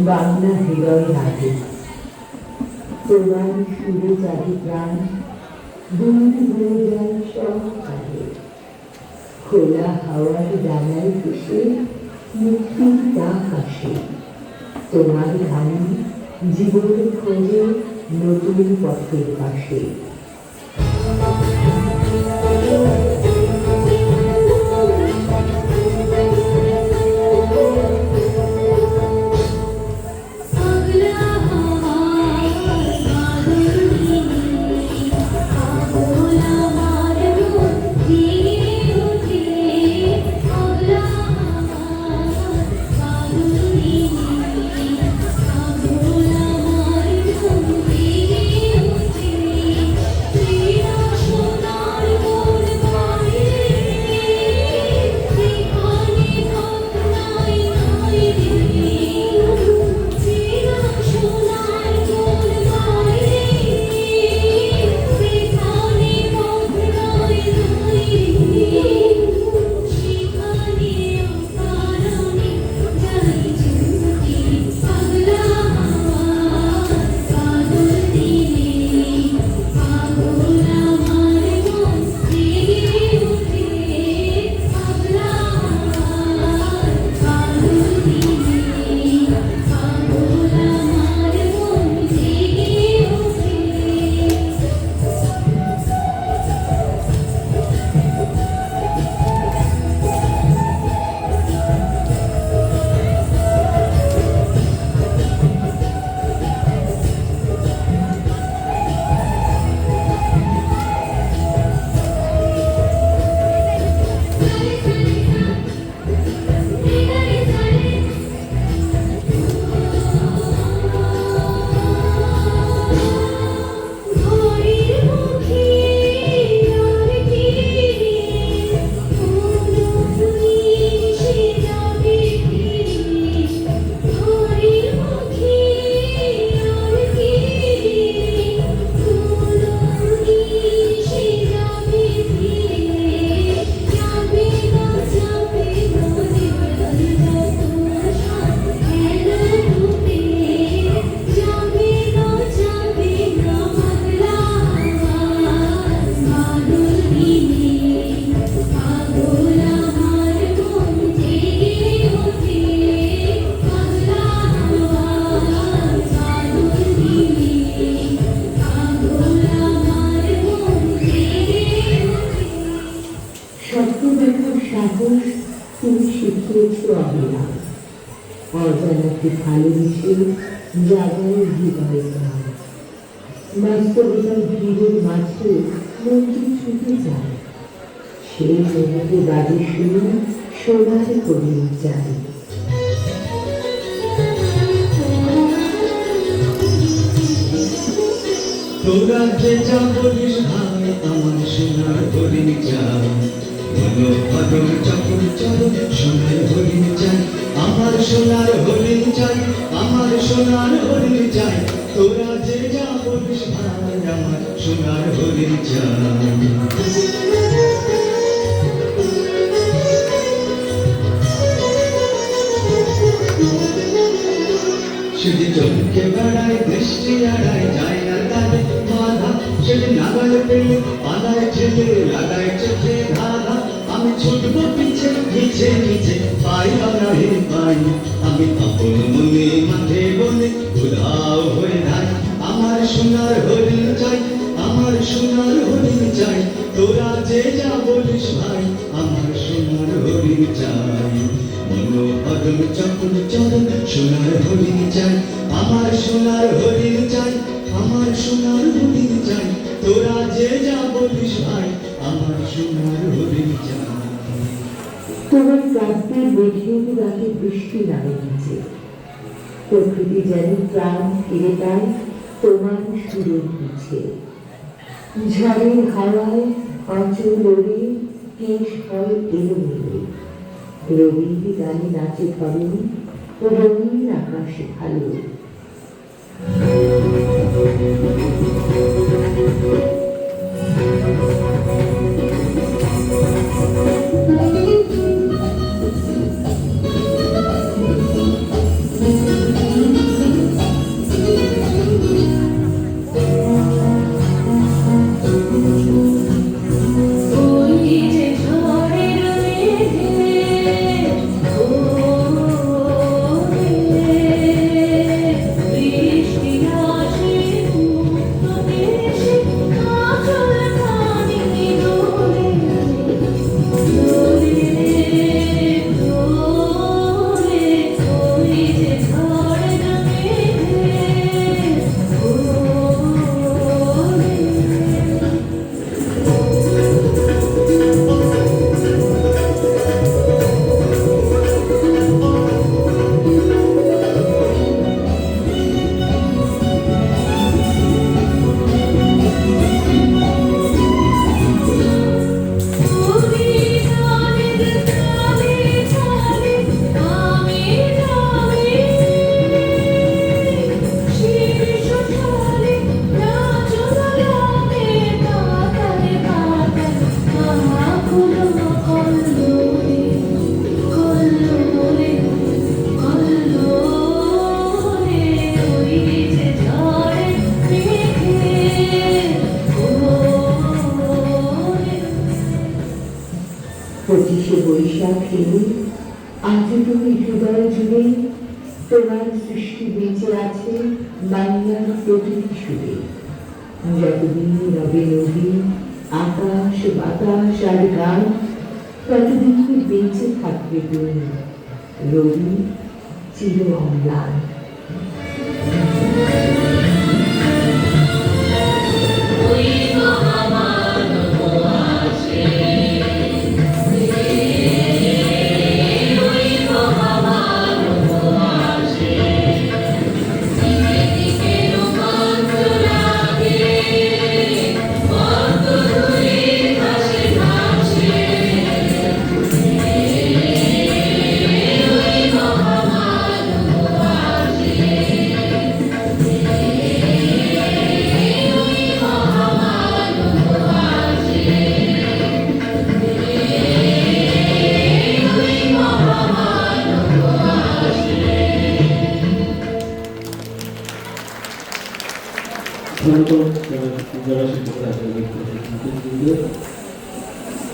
বাংলা হৃদয় রাগে তোমার সুরে জাগে প্রাণ, দূর হয়ে যায় সব কালে। খোলা হাওয়ার ডানায় ভেসে মুক্তির ডাক আসে, তোমার গানে জীবন খোঁজে নতুন পথের পাশে। সাহস তুমি শিখিয়েছ অবিরাম, অজানাকে ভালোবেসে জাগায় হৃদয় প্রাণ। বাস্তবতার ভিড়ের মাঝে মনটি ছুটে যায়, সেই মুহূর্তে বাজে শুনে সোনার করে যায়। তোরা যে যা বলিস ভাই আমার সোনার হরিণ চাই, বলো বদল চপল চল সোনার হরিণ চাই, আমার সোনার হরিণ চাই, আমার সোনার হরিণ চাই। তোরা যে যা বলিস ভাই আমার সোনার হরিণ চাই। শুধু চোখে বেড়ায় দৃষ্টি আড়ায় যায় না তাদের বাধা, সেদিন নাগাল পেলে পালায় ছেলে লাগায় চোখে ধাঁধা। আমি ছুটবো পিছে পিছে পিছে পাই না হে পাই, আমি আপন মনে মাঠে বনে উধাও হয়ে নাই। আমার সোনার হরিণ চাই, আমার সোনার হরিণ চাই। তোরা যে যা বলিস ভাই আমার সোনার হরিণ চাই, বলো বদল চপল চল সোনার হরিণ চাই, আমার সোনার হরিণ চাই, আমার সোনার হরিণ চাই। তোরা যে যা বলিস ভাই আমার সোনার হরিণ চাই। তোমার কাব্যের মেঘের রাতে বৃষ্টি নামে নিচে, প্রকৃতি যেন প্রাণ ফিরে পায় তোমার সুরের পিছে। ঝড়ের হাওয়ায় আঁচল ওড়ে কেশ হয় এলোমেলো, রবির গানে নাচে ধরণী রঙিন আকাশে ভালো। তোমার সৃষ্টি বেঁচে আছে বাংলার প্রতিটি সুরে। যতদিন রবে নদী, আকাশ, বাতাস আর গান, ততদিন বেঁচে থাকবে তুমি, রবি চির অম্লান।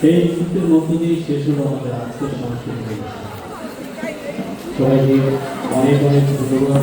এই নৃত্যের মধ্য দিয়ে শেষ হলো আমাদের আজকের সংস্কৃতি। সবাইকে অনেক অনেক ধন্যবাদ।